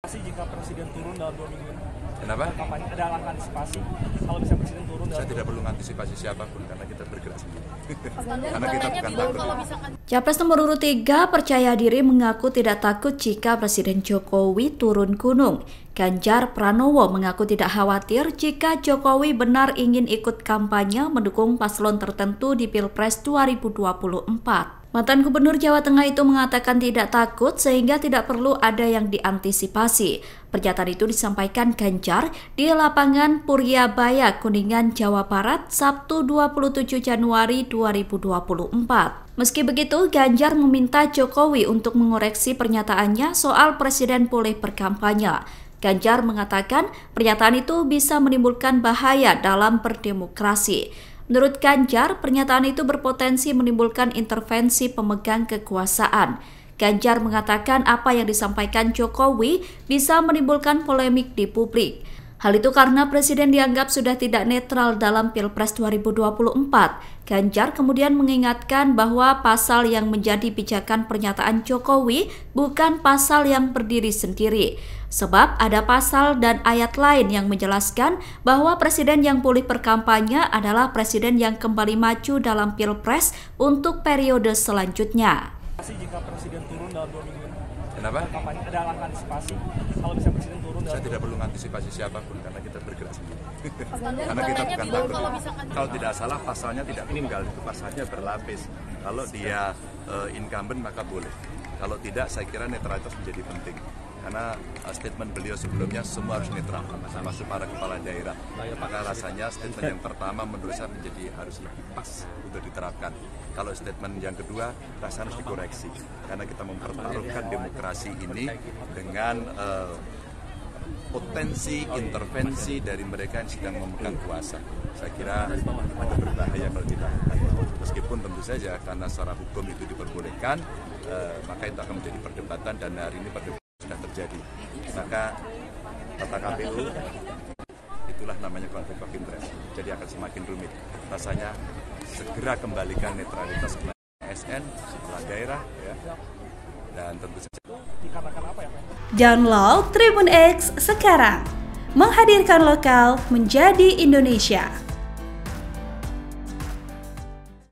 Jika presiden turun dalam 2 minggu ini. Kenapa? Kampanye ada langkah antisipasi kalau bisa presiden turun dalam. Saya tidak perlu antisipasi siapapun karena kita bergerak sendiri. Karena kita bukan takut. Capres nomor urut 3 percaya diri mengaku tidak takut jika Presiden Jokowi turun gunung. Ganjar Pranowo mengaku tidak khawatir jika Jokowi benar ingin ikut kampanye mendukung paslon tertentu di Pilpres 2024. Mantan Gubernur Jawa Tengah itu mengatakan tidak takut sehingga tidak perlu ada yang diantisipasi. Pernyataan itu disampaikan Ganjar di lapangan Puryabaya, Kuningan, Jawa Barat, Sabtu 27 Januari 2024. Meski begitu, Ganjar meminta Jokowi untuk mengoreksi pernyataannya soal Presiden boleh berkampanye. Ganjar mengatakan pernyataan itu bisa menimbulkan bahaya dalam berdemokrasi. Menurut Ganjar, pernyataan itu berpotensi menimbulkan intervensi pemegang kekuasaan. Ganjar mengatakan apa yang disampaikan Jokowi bisa menimbulkan polemik di publik. Hal itu karena Presiden dianggap sudah tidak netral dalam Pilpres 2024. Ganjar kemudian mengingatkan bahwa pasal yang menjadi pijakan pernyataan Jokowi bukan pasal yang berdiri sendiri. Sebab ada pasal dan ayat lain yang menjelaskan bahwa presiden yang boleh berkampanye adalah presiden yang kembali maju dalam Pilpres untuk periode selanjutnya. Jika presiden turun dalam 2 minggu ini. Kenapa? Kampanye ada langkah antisipasi kalau bisa presiden turun dalam. Saya tidak perlu antisipasi siapapun karena kita bergerak sendiri. Karena kita bukan takut. Kalau tidak salah pasalnya tidak meninggal, itu pasalnya berlapis. Kalau dia incumbent maka boleh. Kalau tidak, saya kira netralitas menjadi penting. Karena statement beliau sebelumnya semua harus netral, termasuk para kepala daerah. Maka rasanya statement yang pertama menurut saya harus lebih pas untuk diterapkan. Kalau statement yang kedua rasanya harus dikoreksi. Karena kita mempertaruhkan demokrasi ini dengan potensi intervensi dari mereka yang sedang memegang kuasa. Saya kira ada berbahaya kalau kita meskipun tentu saja karena secara hukum itu diperbolehkan, maka itu akan menjadi perdebatan dan hari ini perdebatan sudah terjadi. Maka kata KPU itulah namanya konflik of interest. Jadi akan semakin rumit. Rasanya segera kembalikan netralitas ke ASN, kepala daerah, ya. Dan tentu saja. Dikarenakan apa ya? Download Tribun X sekarang, menghadirkan lokal menjadi Indonesia.